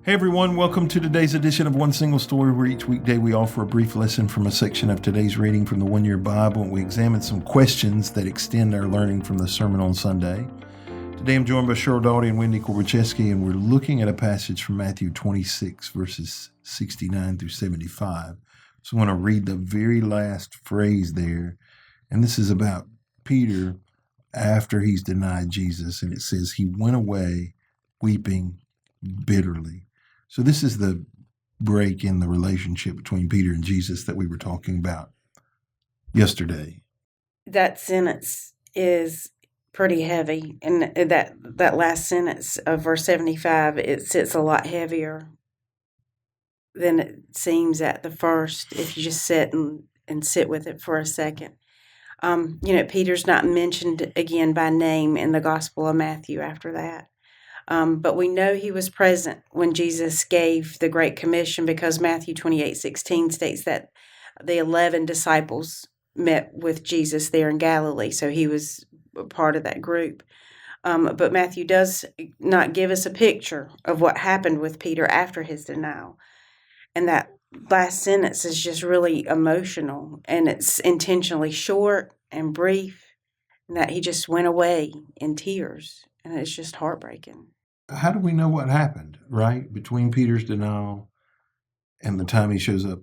Hey everyone, welcome to today's edition of One Single Story, where each weekday we offer a brief lesson from a section of today's reading from the One Year Bible, and we examine some questions that extend our learning from the sermon on Sunday. Today I'm joined by Sheryl Daughety and Wendy Korbusieski, and we're looking at a passage from Matthew 26, verses 69 through 75. So I want to read the very last phrase there, and this is about Peter after he's denied Jesus, and it says, he went away weeping bitterly. So this is the break in the relationship between Peter and Jesus that we were talking about yesterday. That sentence is pretty heavy, and that last sentence of verse 75, it sits a lot heavier than it seems at the first if you just sit and sit with it for a second. Peter's not mentioned again by name in the Gospel of Matthew after that. But we know he was present when Jesus gave the Great Commission, because Matthew 28:16 states that the 11 disciples met with Jesus there in Galilee, so he was part of that group. But Matthew does not give us a picture of what happened with Peter after his denial. And that last sentence is just really emotional, and it's intentionally short and brief, and that he just went away in tears, and it's just heartbreaking. How do we know what happened, right, between Peter's denial and the time he shows up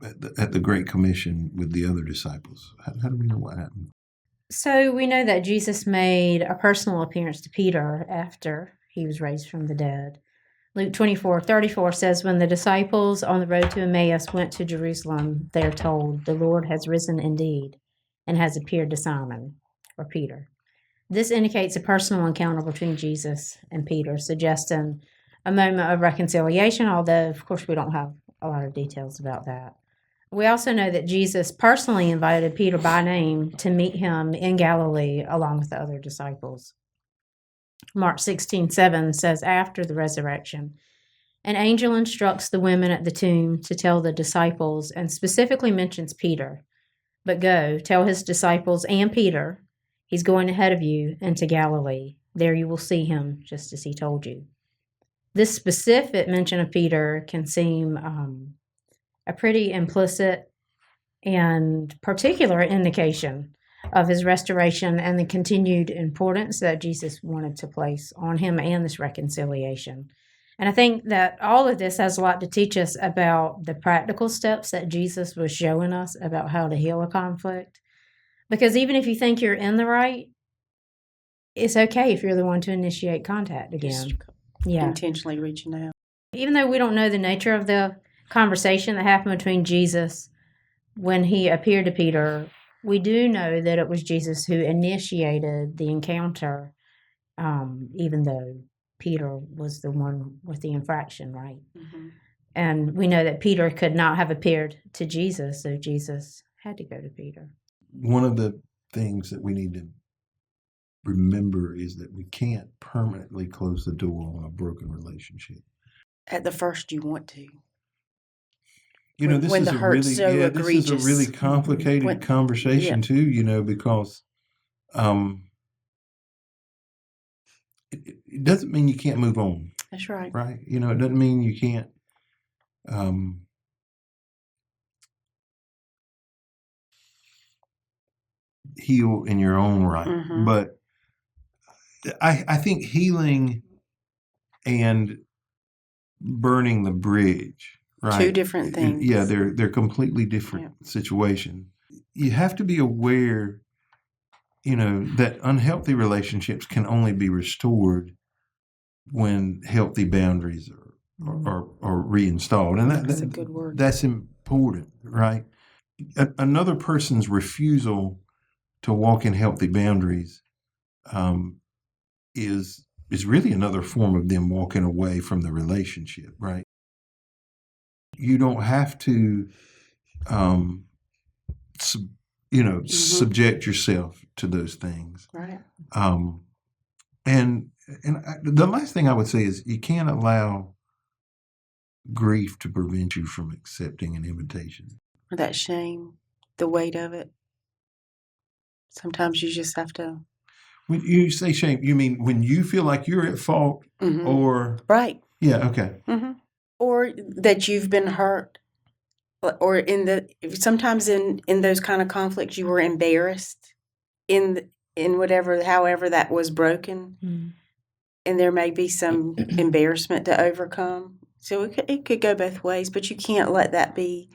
at the Great Commission with the other disciples? How do we know what happened? So we know that Jesus made a personal appearance to Peter after he was raised from the dead. Luke 24:34 says, when the disciples on the road to Emmaus went to Jerusalem, they are told, the Lord has risen indeed and has appeared to Simon, or Peter. This indicates a personal encounter between Jesus and Peter, suggesting a moment of reconciliation, although, of course, we don't have a lot of details about that. We also know that Jesus personally invited Peter by name to meet him in Galilee along with the other disciples. Mark 16:7 says, after the resurrection, an angel instructs the women at the tomb to tell the disciples, and specifically mentions Peter, but go, tell his disciples and Peter, he's going ahead of you into Galilee. There you will see him, just as he told you. This specific mention of Peter can seem a pretty implicit and particular indication of his restoration and the continued importance that Jesus wanted to place on him and this reconciliation. And I think that all of this has a lot to teach us about the practical steps that Jesus was showing us about how to heal a conflict. Because even if you think you're in the right, it's okay if you're the one to initiate contact again. Intentionally reaching out. Even though we don't know the nature of the conversation that happened between Jesus when he appeared to Peter, we do know that it was Jesus who initiated the encounter, even though Peter was the one with the infraction, right? Mm-hmm. And we know that Peter could not have appeared to Jesus, so Jesus had to go to Peter. One of the things that we need to remember is that we can't permanently close the door on a broken relationship. At the first, you want to. This is a really complicated conversation too, because it doesn't mean you can't move on. That's right. Right? It doesn't mean you can't heal in your own right. Mm-hmm. But I think healing and burning the bridge, right? Two different things. Yeah, they're completely different situations. You have to be aware, that unhealthy relationships can only be restored when healthy boundaries are reinstalled. And that's a good word. That's important, right? Another person's refusal to walk in healthy boundaries is really another form of them walking away from the relationship, right? You don't have to, subject yourself to those things. Right. And the last thing I would say is you can't allow grief to prevent you from accepting an invitation. Or that shame, the weight of it. Sometimes you just have to. When you say shame, you mean when you feel like you're at fault, mm-hmm. or right? Yeah. Okay. Mm-hmm. or that you've been hurt, or sometimes in those kind of conflicts you were embarrassed in whatever, however that was broken, and there may be some embarrassment to overcome. So it could go both ways, but you can't let that be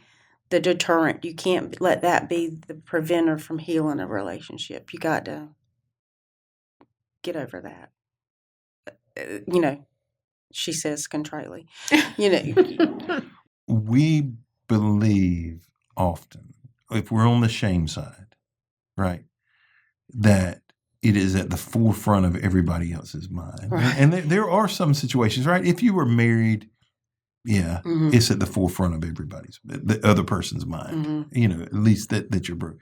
the deterrent. You can't let that be the preventer from healing a relationship. You got to get over that. She says contritely. We believe often, if we're on the shame side, right, that it is at the forefront of everybody else's mind. Right. And there are some situations, right? If you were married, it's at the forefront of the other person's mind, at least that you're broke.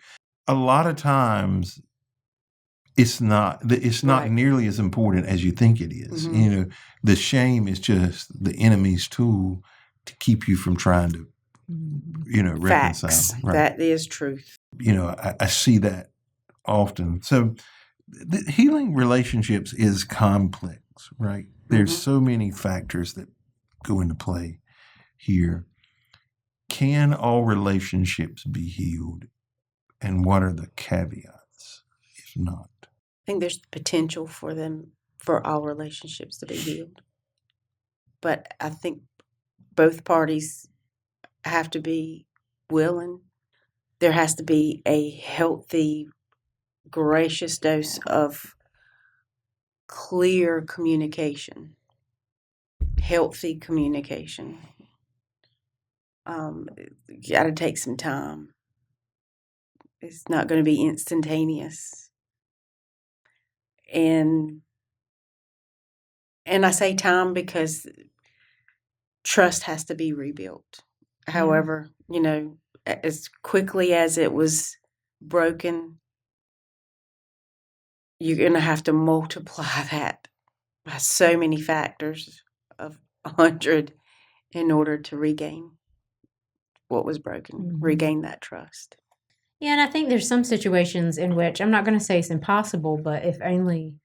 A lot of times it's not Right. nearly as important as you think it is. The shame is just the enemy's tool to keep you from trying to, reconcile. Facts. Right. That is truth. I see that often. So healing relationships is complex, right? There's so many factors that go into play here. Can all relationships be healed? And what are the caveats if not? I think there's potential for all relationships to be healed. But I think both parties have to be willing. There has to be a healthy, gracious dose of clear communication, healthy communication. You got to take some time. It's not going to be instantaneous. And I say time because trust has to be rebuilt. However, as quickly as it was broken, you're going to have to multiply that by so many factors of 100 in order to regain what was broken, regain that trust. Yeah, and I think there's some situations in which, I'm not going to say it's impossible, but if only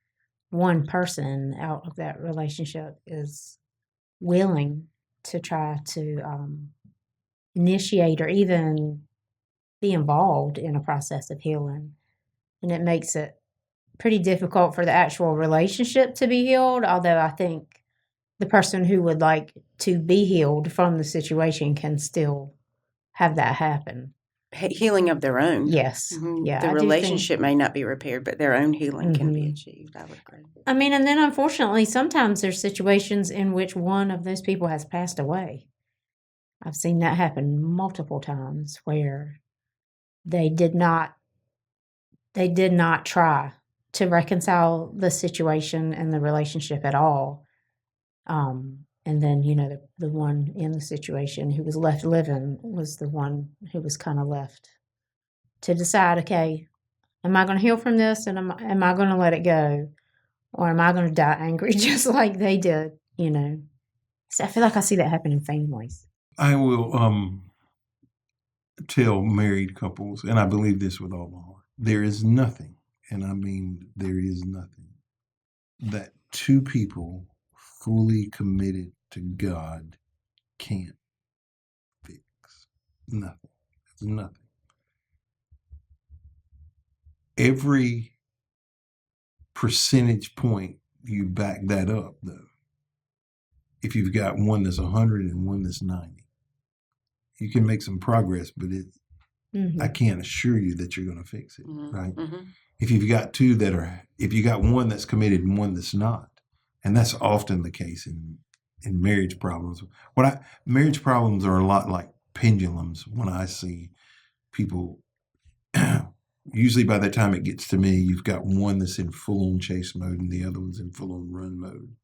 one person out of that relationship is willing to try to initiate or even be involved in a process of healing, and it makes it pretty difficult for the actual relationship to be healed, although I think the person who would like to be healed from the situation can still have that happen. Healing of their own. Yes. Yeah. The relationship may not be repaired, but their own healing can be achieved. I would agree. I mean, and then unfortunately, sometimes there's situations in which one of those people has passed away. I've seen that happen multiple times where they did not try to reconcile the situation and the relationship at all. And then, the one in the situation who was left living was the one who was kind of left to decide, okay, am I going to heal from this, and am I going to let it go, or am I going to die angry just like they did, So I feel like I see that happen in families. I will tell married couples, and I believe this with all my heart, there is nothing, and I mean there is nothing, that two people fully committed to God can't fix. Nothing. It's nothing. Every percentage point you back that up, though. If you've got one that's 100 and one that's 90, you can make some progress, but I can't assure you that you're going to fix it, right? If you've got if you got one that's committed and one that's not, and that's often the case in marriage problems. Marriage problems are a lot like pendulums. When I see people, usually by the time it gets to me, you've got one that's in full-on chase mode and the other one's in full-on run mode.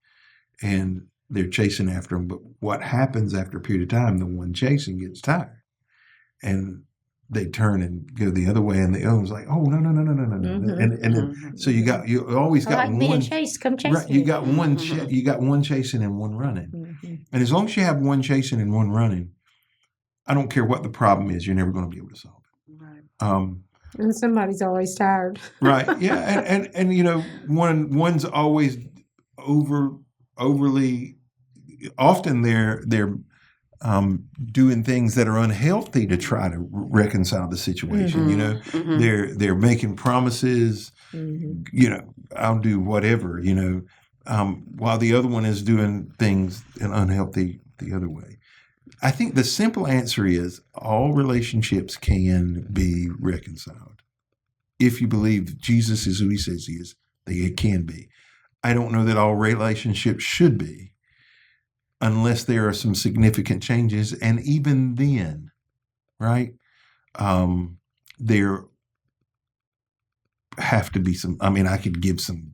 And they're chasing after them. But what happens after a period of time, the one chasing gets tired. And they turn and go the other way, and the other one's like, "Oh, no. And then, so you always got one being chased. Come chase me. You got one. You got one chasing and one running. And as long as you have one chasing and one running, I don't care what the problem is, you're never going to be able to solve it. Right. And somebody's always tired. Right. Yeah. And one's always overly. Often they're doing things that are unhealthy to try to reconcile the situation. You know, they're making promises. You know, I'll do whatever. You know, while the other one is doing things in unhealthy the other way. I think the simple answer is all relationships can be reconciled. If you believe Jesus is who he says he is, it can be. I don't know that all relationships should be, unless there are some significant changes. And even then, right, there have to be some, I mean, I could give some,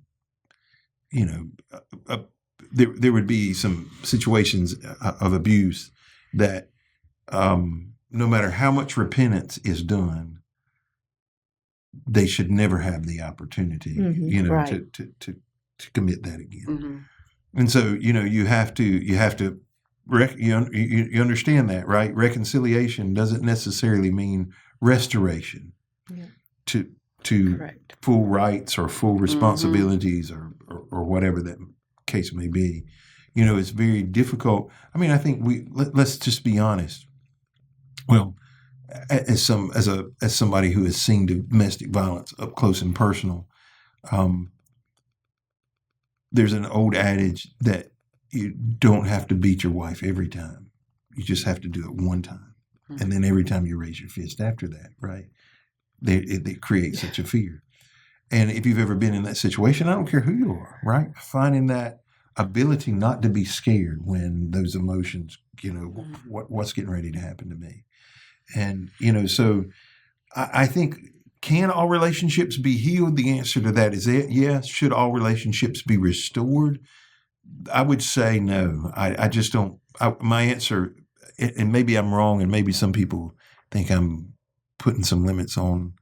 you know, there would be some situations of abuse that no matter how much repentance is done, they should never have the opportunity, you know, Right. to commit that again. And so, you know, you have to you understand that, right? Reconciliation doesn't necessarily mean restoration to Correct. full rights or full responsibilities or whatever that case may be. You know, it's very difficult. I mean, I think let's just be honest. Well, as somebody who has seen domestic violence up close and personal, there's an old adage that you don't have to beat your wife every time. You just have to do it one time. And then every time you raise your fist after that, right? It creates such a fear. And if you've ever been in that situation, I don't care who you are, right? Finding that ability not to be scared when those emotions, you know, what's getting ready to happen to me. And, you know, so I think, can all relationships be healed? The answer to that is yes. Should all relationships be restored? I would say no. I just don't. My answer, and maybe I'm wrong, and maybe some people think I'm putting some limits on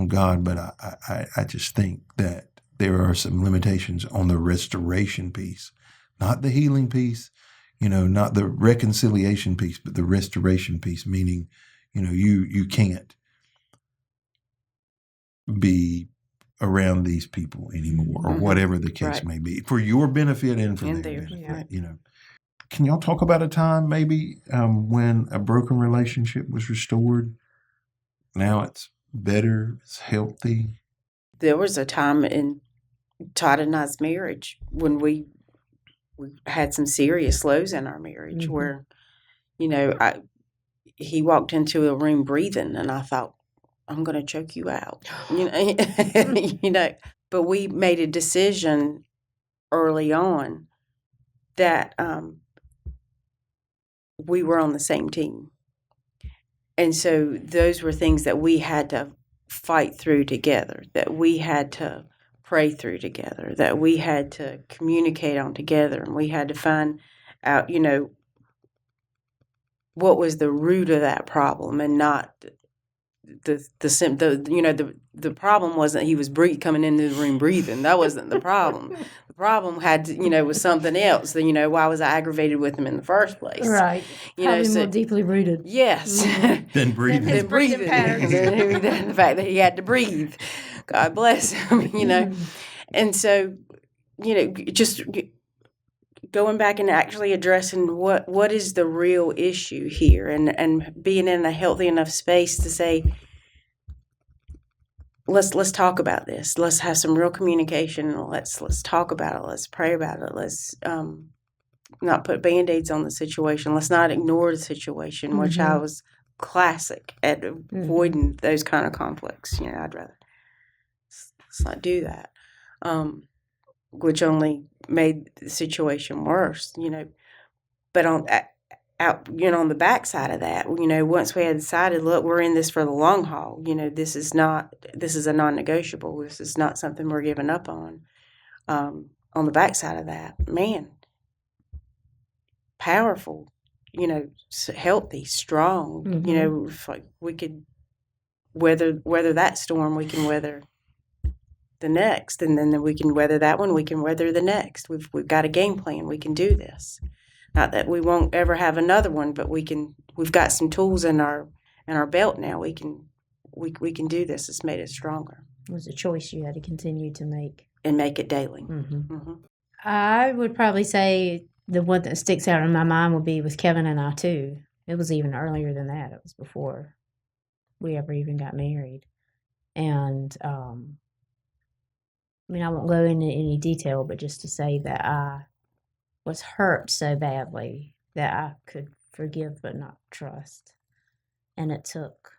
God, but I just think that there are some limitations on the restoration piece, not the healing piece, you know, not the reconciliation piece, but the restoration piece, meaning, you know, you can't be around these people anymore, or whatever the case may be, for your benefit and for their benefit. You know, can y'all talk about a time maybe when a broken relationship was restored? Now it's better, it's healthy. There was a time in Todd and I's marriage when we had some serious lows in our marriage where, you know, he walked into a room breathing, and I thought, I'm going to choke you out, you know, you know. But we made a decision early on that we were on the same team, and so those were things that we had to fight through together, that we had to pray through together, that we had to communicate on together, and we had to find out, you know, what was the root of that problem, and not the problem wasn't he was coming into the room breathing. That wasn't the problem. The problem was something else. You know, why was I aggravated with him in the first place? Right. You know, more deeply rooted. Yes. Then breathing. His breathing patterns. The fact that he had to breathe. God bless him. You know, and so, you know, just going back and actually addressing what is the real issue here, and being in a healthy enough space to say, let's talk about this. Let's have some real communication. Let's talk about it. Let's pray about it. Let's not put Band-Aids on the situation. Let's not ignore the situation, which I was classic at avoiding those kind of conflicts. You know, I'd rather let's not do that. Which only made the situation worse, you know. But on the backside of that, you know, once we had decided, look, we're in this for the long haul. You know, this is a non-negotiable. This is not something we're giving up on. On the backside of that, man, powerful, you know, healthy, strong. You know, like we could weather that storm. We can weather the next, and then we can weather that one. We can weather the next. We've got a game plan. We can do this. Not that we won't ever have another one, but we've got some tools in our belt now. We can do this. It's made us stronger. It was a choice you had to continue to make. And make it daily. I would probably say the one that sticks out in my mind would be with Kevin and I too. It was even earlier than that. It was before we ever even got married. And I mean, I won't go into any detail, but just to say that I was hurt so badly that I could forgive but not trust. And it took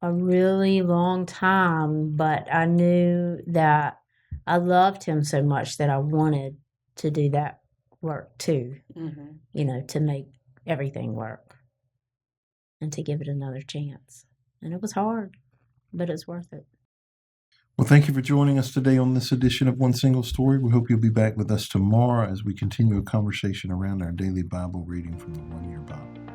a really long time, but I knew that I loved him so much that I wanted to do that work too, to make everything work and to give it another chance. And it was hard, but it's worth it. Well, thank you for joining us today on this edition of One Single Story. We hope you'll be back with us tomorrow as we continue a conversation around our daily Bible reading from the One Year Bible.